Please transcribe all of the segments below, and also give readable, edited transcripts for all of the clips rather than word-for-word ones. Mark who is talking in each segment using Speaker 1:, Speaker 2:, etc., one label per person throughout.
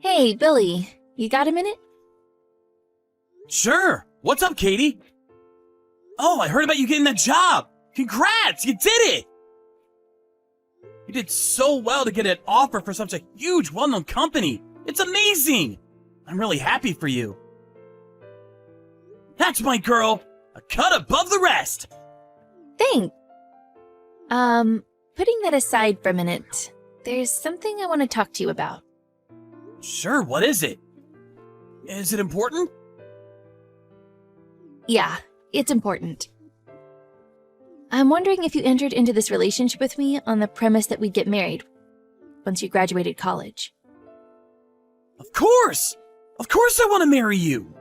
Speaker 1: Hey, Billy, you got a minute?
Speaker 2: Sure. What's up, Katie? Oh, I heard about you getting that job. Congrats, you did it. You did so well to get an offer for such a huge, well-known company. It's amazing. I'm really happy for you. That's my girl. A cut above the rest.
Speaker 1: Thanks. Putting that aside for a minute, there's something I want to talk to you about.
Speaker 2: Sure, what is it? Is it important?
Speaker 1: Yeah, it's important. I'm wondering if you entered into this relationship with me on the premise that we'd get married once you graduated college.
Speaker 2: Of course! Of course I want to marry you!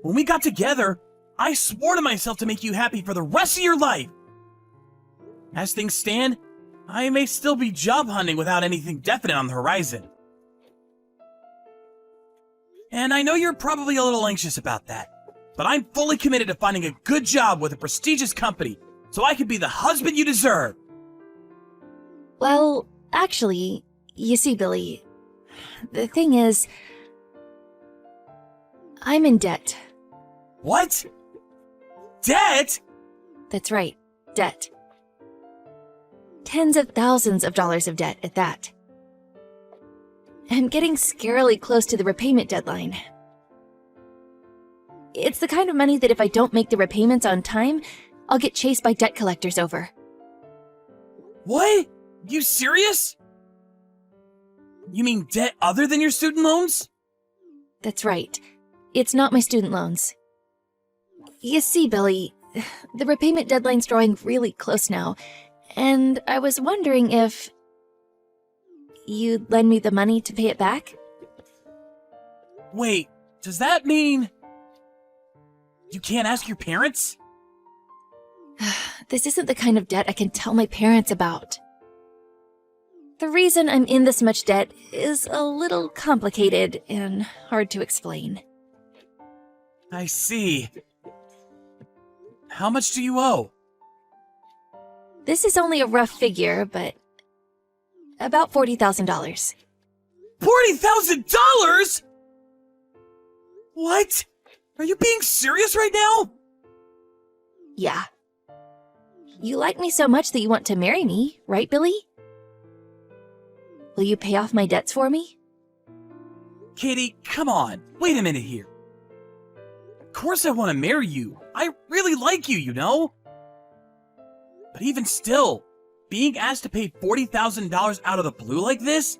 Speaker 2: When we got together, I swore to myself to make you happy for the rest of your life! As things stand, I may still be job hunting without anything definite on the horizon. And I know you're probably a little anxious about that, but I'm fully committed to finding a good job with a prestigious company so I can be the husband you deserve.
Speaker 1: Well, actually, you see, Billy, the thing is, I'm in debt.
Speaker 2: What? Debt?
Speaker 1: That's right, debt. Tens of thousands of dollars of debt at that. I'm getting scarily close to the repayment deadline. It's the kind of money that if I don't make the repayments on time, I'll get chased by debt collectors over.
Speaker 2: What? You serious? You mean debt other than your student loans?
Speaker 1: That's right. It's not my student loans. You see, Billy, the repayment deadline's drawing really close now, and I was wondering if you'd lend me the money to pay it back?
Speaker 2: Wait, does that mean you can't ask your parents?
Speaker 1: This isn't the kind of debt I can tell my parents about. The reason I'm in this much debt is a little complicated and hard to explain.
Speaker 2: I see. How much do you owe?
Speaker 1: This is only a rough figure, but about $40,000.
Speaker 2: $40,000?! What? Are you being serious right now?
Speaker 1: Yeah. You like me so much that you want to marry me, right, Billy? Will you pay off my debts for me?
Speaker 2: Katie, come on. Wait a minute here. Of course I want to marry you. I really like you, you know? But even still, being asked to pay $40,000 out of the blue like this?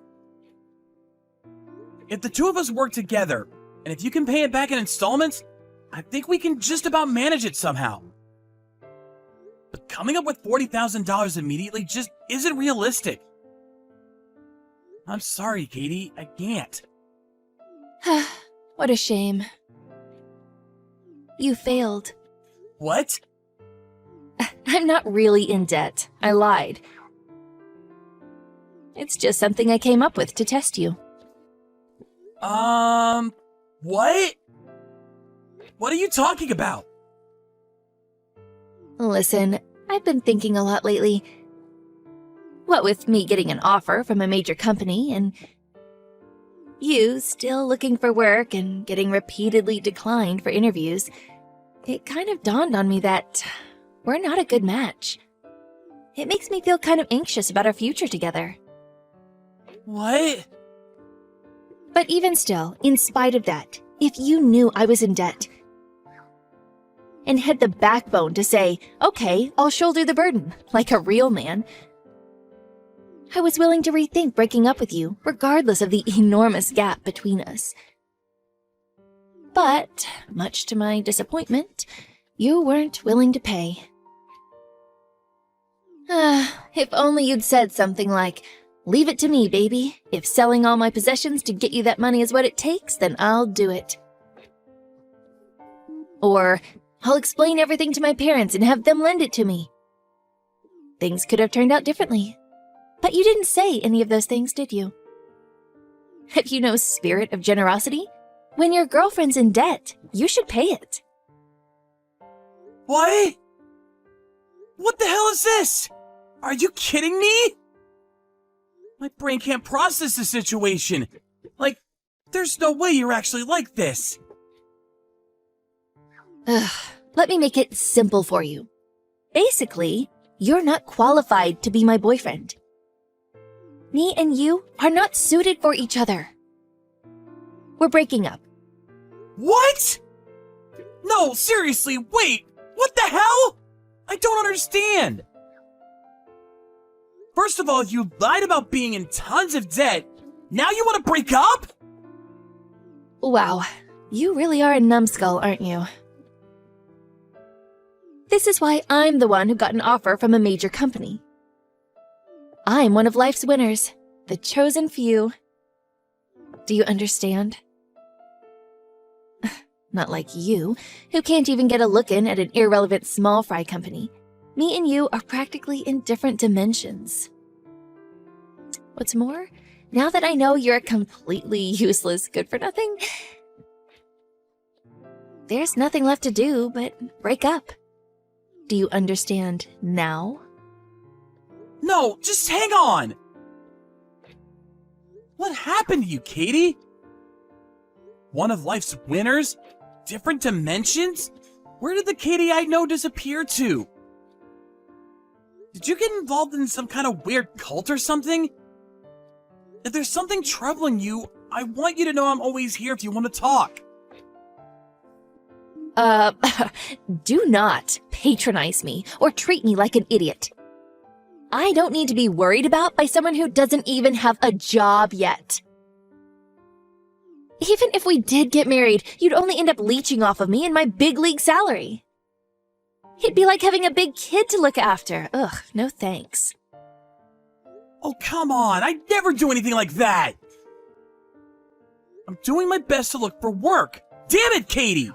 Speaker 2: If the two of us work together, and if you can pay it back in installments, I think we can just about manage it somehow. But coming up with $40,000 immediately just isn't realistic. I'm sorry, Katie, I can't.
Speaker 1: What a shame. You failed.
Speaker 2: What?
Speaker 1: I'm not really in debt. I lied. It's just something I came up with to test you.
Speaker 2: What? What are you talking about?
Speaker 1: Listen, I've been thinking a lot lately. What with me getting an offer from a major company and you still looking for work and getting repeatedly declined for interviews, it kind of dawned on me that we're not a good match. It makes me feel kind of anxious about our future together.
Speaker 2: What?
Speaker 1: But even still, in spite of that, if you knew I was in debt and had the backbone to say, okay, I'll shoulder the burden, like a real man, I was willing to rethink breaking up with you, regardless of the enormous gap between us. But, much to my disappointment, you weren't willing to pay. If only you'd said something like, leave it to me, baby. If selling all my possessions to get you that money is what it takes, then I'll do it. Or, I'll explain everything to my parents and have them lend it to me. Things could have turned out differently. But you didn't say any of those things, did you? Have you no spirit of generosity? When your girlfriend's in debt, you should pay it.
Speaker 2: What? What the hell is this? Are you kidding me? My brain can't process the situation. Like, there's no way you're actually like this.
Speaker 1: Ugh, let me make it simple for you. Basically, you're not qualified to be my boyfriend. Me and you are not suited for each other. We're breaking up.
Speaker 2: What? No, seriously, wait. What the hell? I don't understand. First of all, you lied about being in tons of debt. Now you want to break up?
Speaker 1: Wow, you really are a numbskull, aren't you? This is why I'm the one who got an offer from a major company. I'm one of life's winners, the chosen few. Do you understand? Not like you, who can't even get a look in at an irrelevant small fry company. Me and you are practically in different dimensions. What's more, now that I know you're a completely useless good-for-nothing, there's nothing left to do but break up. Do you understand now?
Speaker 2: No, just hang on. What happened to you, Katie? One of life's winners? Different dimensions? Where did the Katie I know disappear to? Did you get involved in some kind of weird cult or something? If there's something troubling you, I want you to know I'm always here if you want to talk.
Speaker 1: Do not patronize me or treat me like an idiot. I don't need to be worried about by someone who doesn't even have a job yet. Even if we did get married, you'd only end up leeching off of me and my big league salary. It'd be like having a big kid to look after. Ugh, no thanks.
Speaker 2: Oh, come on. I'd never do anything like that. I'm doing my best to look for work. Damn it, Katie!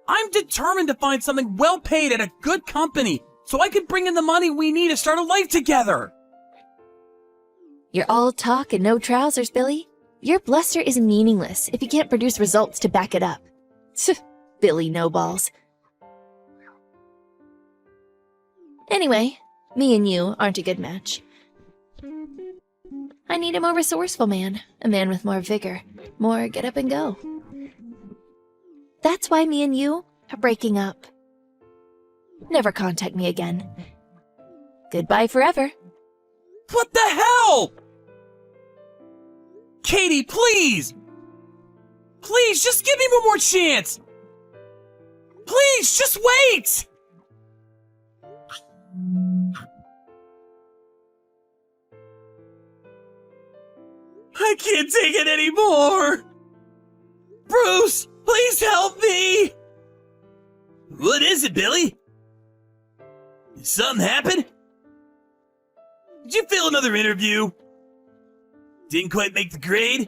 Speaker 2: I'm determined to find something well paid at a good company so I can bring in the money we need to start a life together.
Speaker 1: You're all talk and no trousers, Billy. Your bluster is meaningless if you can't produce results to back it up. Billy No-Balls. Anyway, me and you aren't a good match. I need a more resourceful man, a man with more vigor, more get up and go. That's why me and you are breaking up. Never contact me again. Goodbye forever.
Speaker 2: What the hell? Katie, please! Please, just give me one more chance! Please, just wait! I can't take it anymore! Bruce, please help me! What is it, Billy? Did something happen? Did you fail another interview? Didn't quite make the grade?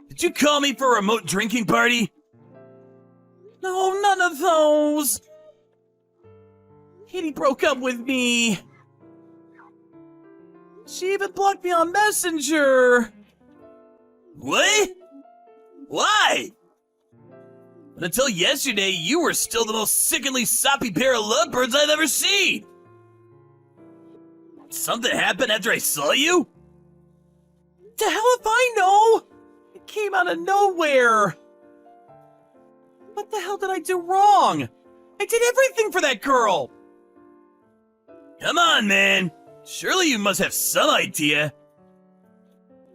Speaker 2: Did you call me for a remote drinking party? No, none of those. Katie broke up with me. She even blocked me on Messenger. What? Why? But until yesterday, you were still the most sickeningly soppy pair of lovebirds I've ever seen. Something happened after I saw you? The hell if I know? It came out of nowhere. What the hell did I do wrong? I did everything for that girl. Come on, man. Surely you must have some idea.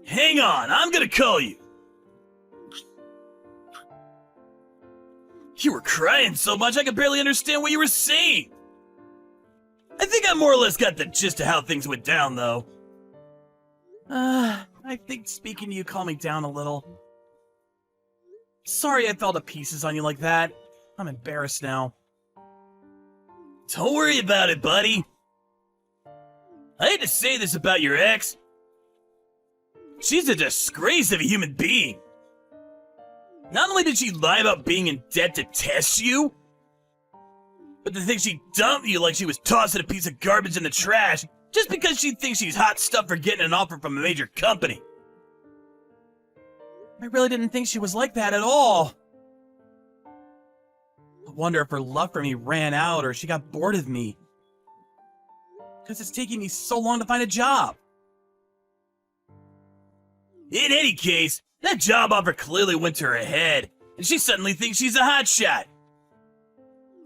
Speaker 2: Hang on, I'm gonna call you. You were crying so much I could barely understand what you were saying. I think I more or less got the gist of how things went down, though. I think speaking to you calmed me down a little. Sorry I fell to pieces on you like that. I'm embarrassed now. Don't worry about it, buddy. I hate to say this about your ex. She's a disgrace of a human being. Not only did she lie about being in debt to test you, but to think she dumped you like she was tossing a piece of garbage in the trash just because she thinks she's hot stuff for getting an offer from a major company. I really didn't think she was like that at all. I wonder if her love for me ran out or she got bored of me. Because it's taking me so long to find a job. In any case, that job offer clearly went to her head, and she suddenly thinks she's a hotshot.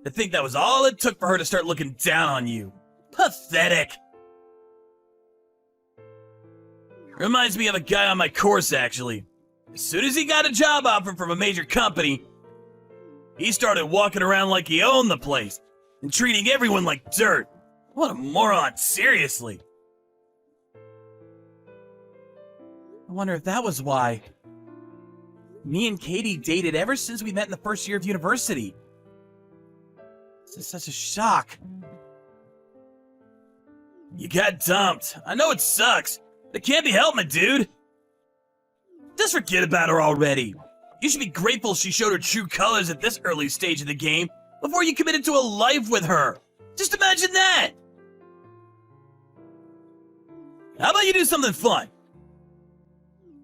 Speaker 2: To think that was all it took for her to start looking down on you. Pathetic. Reminds me of a guy on my course, actually. As soon as he got a job offer from a major company, he started walking around like he owned the place and treating everyone like dirt. What a moron, seriously. I wonder if that was why. Me and Katie dated ever since we met in the first year of university. This is such a shock. You got dumped. I know it sucks. But it can't be helped, my dude. Just forget about her already. You should be grateful she showed her true colors at this early stage of the game before you committed to a life with her. Just imagine that. How about you do something fun?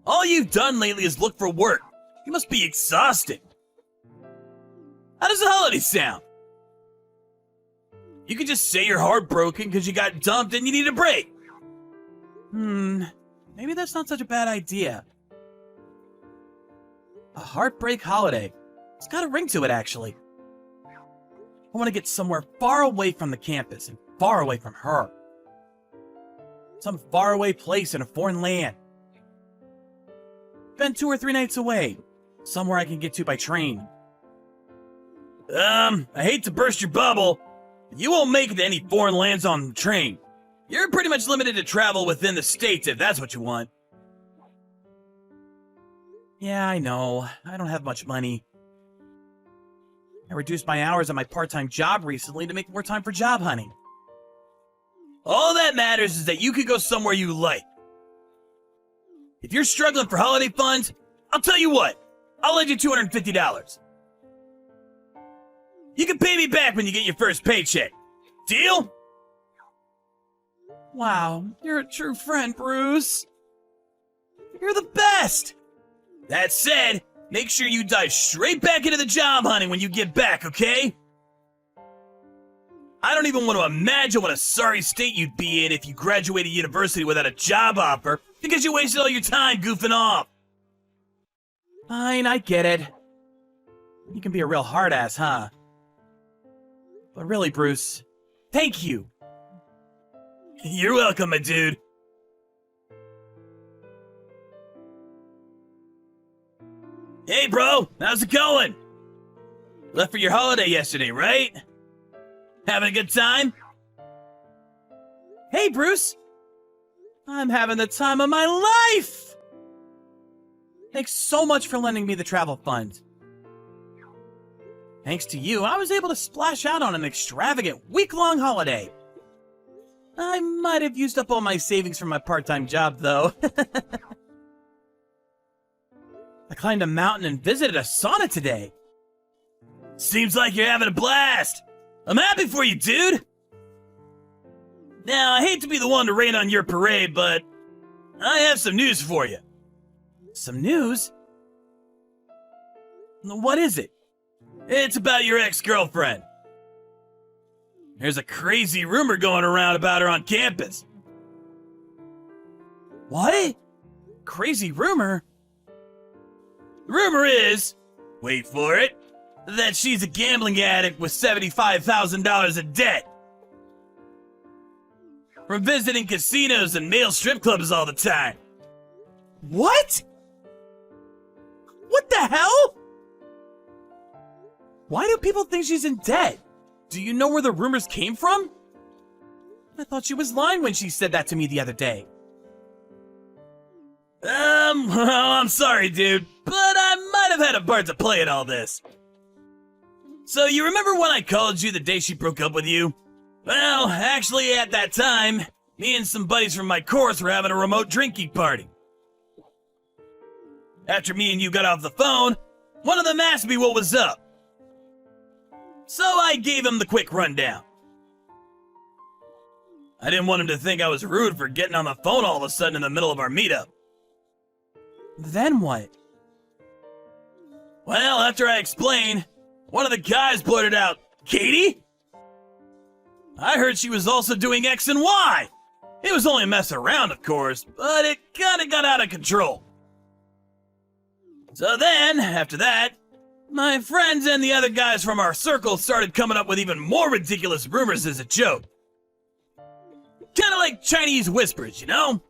Speaker 2: All you've done lately is look for work. You must be exhausted. How does the holiday sound? You could just say you're heartbroken because you got dumped and you need a break. Maybe that's not such a bad idea. A heartbreak holiday. It's got a ring to it, actually. I want to get somewhere far away from the campus and far away from her. Some faraway place in a foreign land. Spend 2 or 3 nights away. Somewhere I can get to by train. I hate to burst your bubble. You won't make it to any foreign lands on the train. You're pretty much limited to travel within the states if that's what you want. Yeah, I know. I don't have much money. I reduced my hours on my part-time job recently to make more time for job hunting. All that matters is that you could go somewhere you like. If you're struggling for holiday funds, I'll tell you what. I'll lend you $250. You can pay me back when you get your first paycheck. Deal? Wow, you're a true friend, Bruce. You're the best. That said, make sure you dive straight back into the job hunting when you get back, okay? I don't even want to imagine what a sorry state you'd be in if you graduated university without a job offer because you wasted all your time goofing off. Fine, I get it. You can be a real hard ass, huh? But really, Bruce, thank you. You're welcome, my dude. Hey, bro, how's it going? Left for your holiday yesterday, right? Having a good time? Hey, Bruce. I'm having the time of my life! Thanks so much for lending me the travel fund. Thanks to you, I was able to splash out on an extravagant week-long holiday. I might have used up all my savings from my part-time job, though. I climbed a mountain and visited a sauna today. Seems like you're having a blast. I'm happy for you, dude. Now, I hate to be the one to rain on your parade, but I have some news for you. Some news? What is it? It's about your ex-girlfriend. There's a crazy rumor going around about her on campus. What? Crazy rumor? The rumor is, wait for it, that she's a gambling addict with $75,000 in debt. From visiting casinos and male strip clubs all the time. What? What the hell? Why do people think she's in debt? Do you know where the rumors came from? I thought she was lying when she said that to me the other day. Well, I'm sorry, dude, but I might have had a part to play in all this. So you remember when I called you the day she broke up with you? Well, actually at that time, me and some buddies from my course were having a remote drinking party. After me and you got off the phone, one of them asked me what was up. So I gave him the quick rundown. I didn't want him to think I was rude for getting on the phone all of a sudden in the middle of our meetup. Then what? Well, after I explained, one of the guys blurted out, "Katie?" I heard she was also doing X and Y. It was only a mess around, of course, but it kinda got out of control. So then, after that, my friends and the other guys from our circle started coming up with even more ridiculous rumors as a joke. Kinda like Chinese whispers, you know?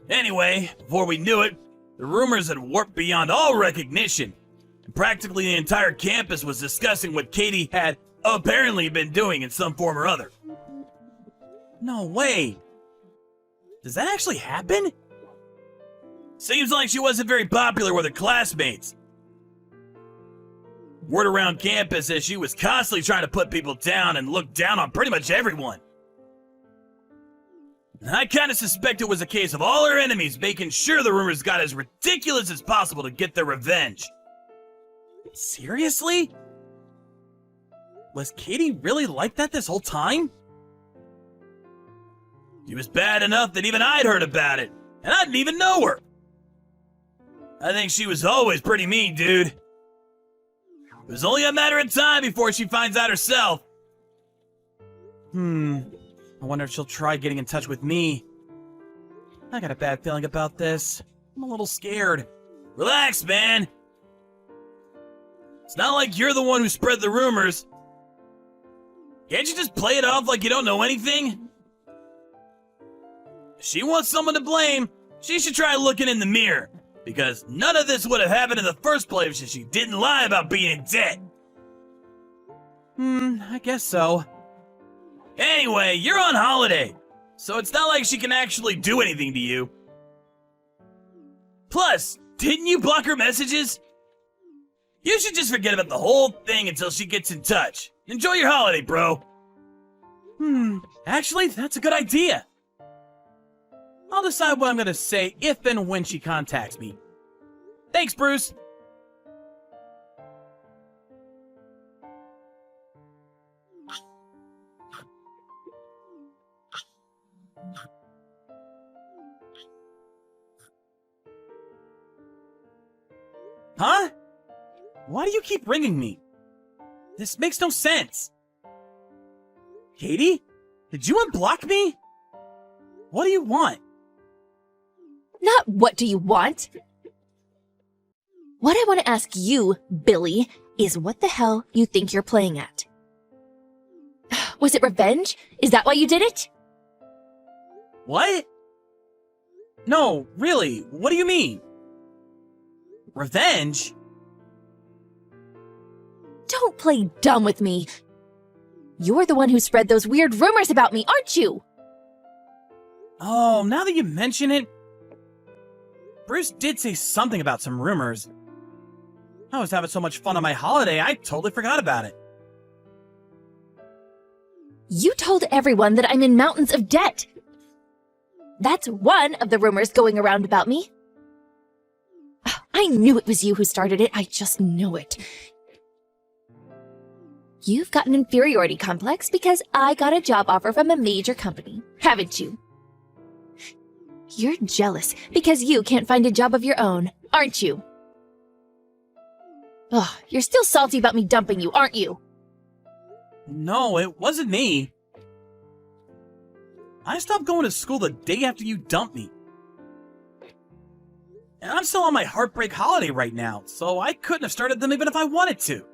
Speaker 2: Anyway, before we knew it, the rumors had warped beyond all recognition, and practically the entire campus was discussing what Katie had apparently been doing in some form or other. No way! Does that actually happen? Seems like she wasn't very popular with her classmates. Word around campus is she was constantly trying to put people down and look down on pretty much everyone. And I kinda suspect it was a case of all her enemies making sure the rumors got as ridiculous as possible to get their revenge. Seriously? Was Katie really like that this whole time? She was bad enough that even I'd heard about it, and I didn't even know her. I think she was always pretty mean, dude. It was only a matter of time before she finds out herself. I wonder if she'll try getting in touch with me. I got a bad feeling about this. I'm a little scared. Relax, man. It's not like you're the one who spread the rumors. Can't you just play it off like you don't know anything? If she wants someone to blame, she should try looking in the mirror. Because none of this would have happened in the first place if she didn't lie about being in debt. I guess so. Anyway, you're on holiday, so it's not like she can actually do anything to you. Plus, didn't you block her messages? You should just forget about the whole thing until she gets in touch. Enjoy your holiday, bro. Actually, that's a good idea. I'll decide what I'm gonna say if and when she contacts me. Thanks, Bruce. Huh? Why do you keep ringing me? This makes no sense. Katie? Did you unblock me? What do you want?
Speaker 1: Not what do you want? What I want to ask you, Billy, is what the hell you think you're playing at? Was it revenge? Is that why you did it?
Speaker 2: What? No, really, what do you mean? Revenge?
Speaker 1: Don't play dumb with me. You're the one who spread those weird rumors about me, aren't you?
Speaker 2: Oh, now that you mention it, Bruce did say something about some rumors. I was having so much fun on my holiday, I totally forgot about it.
Speaker 1: You told everyone that I'm in mountains of debt. That's one of the rumors going around about me. I knew it was you who started it. I just know it. You've got an inferiority complex because I got a job offer from a major company, haven't you? You're jealous because you can't find a job of your own, aren't you? Ugh, you're still salty about me dumping you, aren't you?
Speaker 2: No, it wasn't me. I stopped going to school the day after you dumped me. And I'm still on my heartbreak holiday right now, so I couldn't have started them even if I wanted to.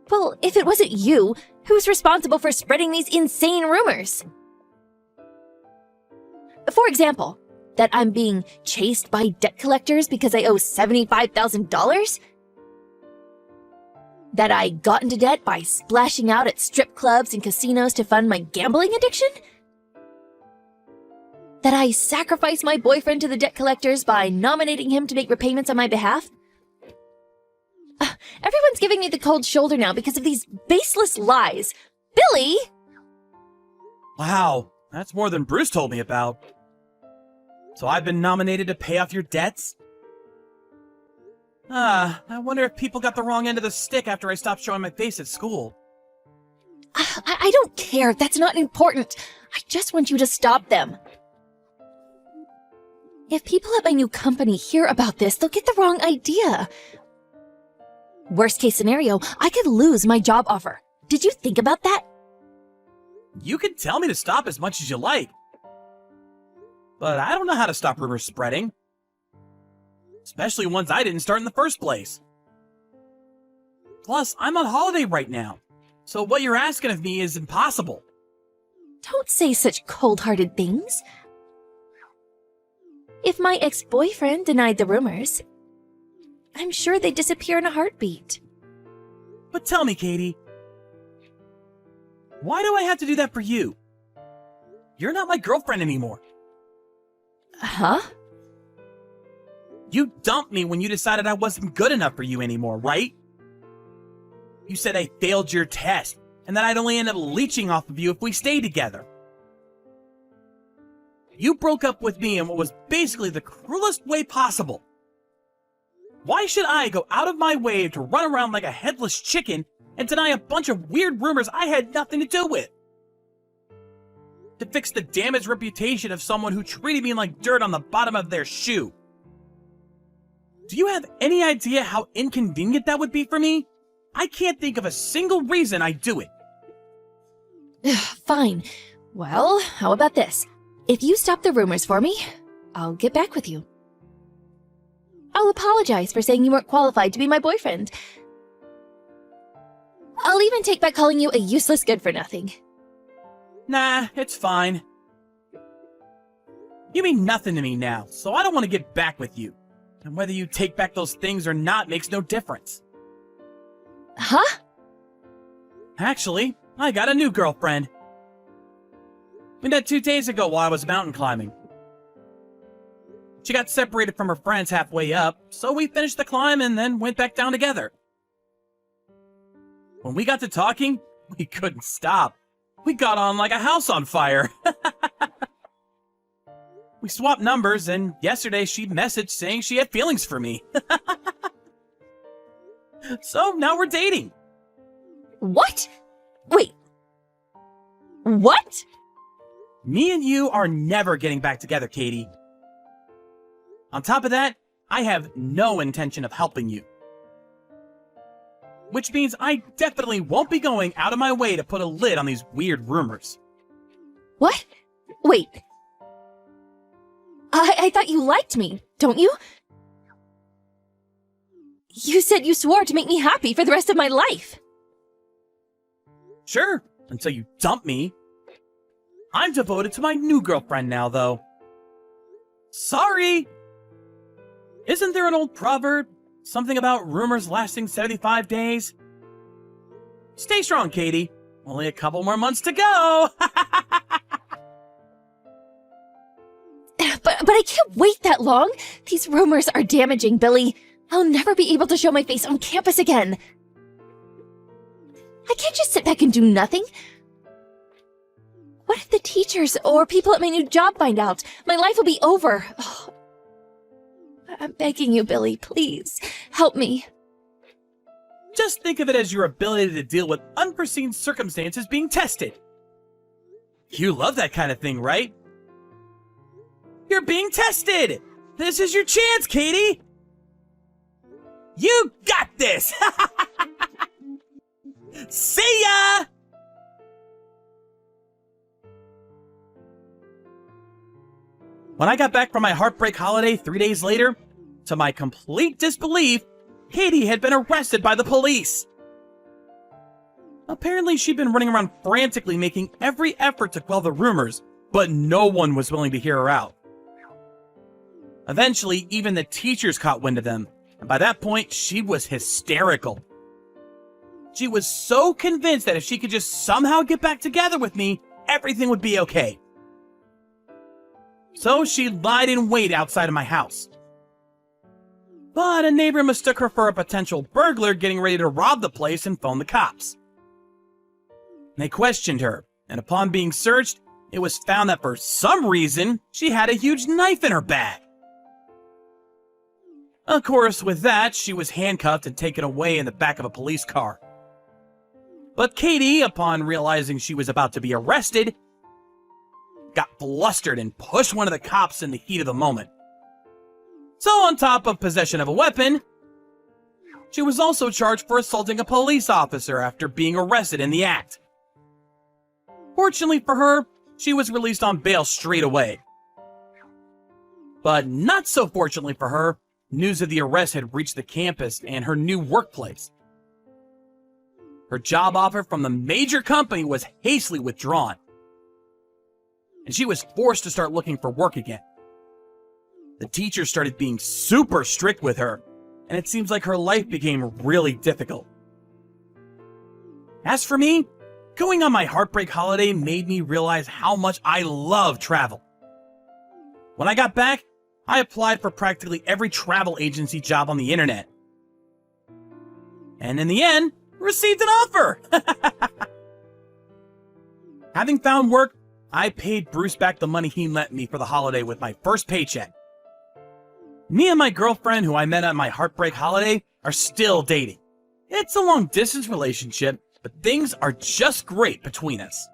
Speaker 1: Well, if it wasn't you, who's responsible for spreading these insane rumors? For example, that I'm being chased by debt collectors because I owe $75,000? That I got into debt by splashing out at strip clubs and casinos to fund my gambling addiction? That I sacrificed my boyfriend to the debt collectors by nominating him to make repayments on my behalf? Everyone's giving me the cold shoulder now because of these baseless lies. Billy!
Speaker 2: Wow, that's more than Bruce told me about. So I've been nominated to pay off your debts? I wonder if people got the wrong end of the stick after I stopped showing my face at school.
Speaker 1: I don't care. That's not important. I just want you to stop them. If people at my new company hear about this, they'll get the wrong idea. Worst case scenario, I could lose my job offer. Did you think about that?
Speaker 2: You can tell me to stop as much as you like. But I don't know how to stop rumors spreading. especially ones I didn't start in the first place. Plus, I'm on holiday right now, so what you're asking of me is impossible.
Speaker 1: Don't say such cold-hearted things. If my ex-boyfriend denied the rumors, I'm sure they'd disappear in a heartbeat.
Speaker 2: But tell me, Katie, why do I have to do that for you? You're not my girlfriend anymore.
Speaker 1: Huh?
Speaker 2: You dumped me when you decided I wasn't good enough for you anymore, right? You said I failed your test, and that I'd only end up leeching off of you if we stayed together. You broke up with me in what was basically the cruelest way possible. Why should I go out of my way to run around like a headless chicken and deny a bunch of weird rumors I had nothing to do with? To fix the damaged reputation of someone who treated me like dirt on the bottom of their shoe. Do you have any idea how inconvenient that would be for me? I can't think of a single reason I'd do it.
Speaker 1: Fine. Well, how about this? If you stop the rumors for me, I'll get back with you. I'll apologize for saying you weren't qualified to be my boyfriend. I'll even take back calling you a useless good-for-nothing.
Speaker 2: Nah, it's fine. You mean nothing to me now, so I don't want to get back with you. And whether you take back those things or not makes no difference.
Speaker 1: Huh?
Speaker 2: Actually, I got a new girlfriend. We met 2 days ago while I was mountain climbing. She got separated from her friends halfway up, so we finished the climb and then went back down together. When we got to talking, we couldn't stop. We got on like a house on fire. We swapped numbers, and yesterday she messaged saying she had feelings for me. So now we're dating.
Speaker 1: What? Wait. What?
Speaker 2: Me and you are never getting back together, Katie. On top of that, I have no intention of helping you. Which means I definitely won't be going out of my way to put a lid on these weird rumors.
Speaker 1: What? Wait. I thought you liked me, don't you? You said you swore to make me happy for the rest of my life.
Speaker 2: Sure, until you dump me. I'm devoted to my new girlfriend now, though. Sorry! Isn't there an old proverb? Something about rumors lasting 75 days? Stay strong, Katie. Only a couple more months to go!
Speaker 1: But I can't wait that long. These rumors are damaging, Billy. I'll never be able to show my face on campus again. I can't just sit back and do nothing. What if the teachers or people at my new job find out? My life will be over. Oh. I'm begging you, Billy, please, help me.
Speaker 2: Just think of it as your ability to deal with unforeseen circumstances being tested. You love that kind of thing, right? You're being tested! This is your chance, Katie! You got this! See ya! When I got back from my heartbreak holiday 3 days later, to my complete disbelief, Katie had been arrested by the police. Apparently, she'd been running around frantically making every effort to quell the rumors, but no one was willing to hear her out. Eventually, even the teachers caught wind of them, and by that point, she was hysterical. She was so convinced that if she could just somehow get back together with me, everything would be okay. So she lied in wait outside of my house. But a neighbor mistook her for a potential burglar getting ready to rob the place and phoned the cops. They questioned her, and upon being searched, it was found that for some reason, she had a huge knife in her bag. Of course, with that, she was handcuffed and taken away in the back of a police car. But Katie, upon realizing she was about to be arrested, got flustered and pushed one of the cops in the heat of the moment. So on top of possession of a weapon, she was also charged for assaulting a police officer after being arrested in the act. Fortunately for her, she was released on bail straight away. But not so fortunately for her, news of the arrest had reached the campus and her new workplace. Her job offer from the major company was hastily withdrawn, and she was forced to start looking for work again. The teachers started being super strict with her, and it seems like her life became really difficult. As for me, going on my heartbreak holiday made me realize how much I love travel. When I got back, I applied for practically every travel agency job on the internet. And in the end, received an offer! Having found work, I paid Bruce back the money he lent me for the holiday with my first paycheck. Me and my girlfriend, who I met on my heartbreak holiday, are still dating. It's a long-distance relationship, but things are just great between us.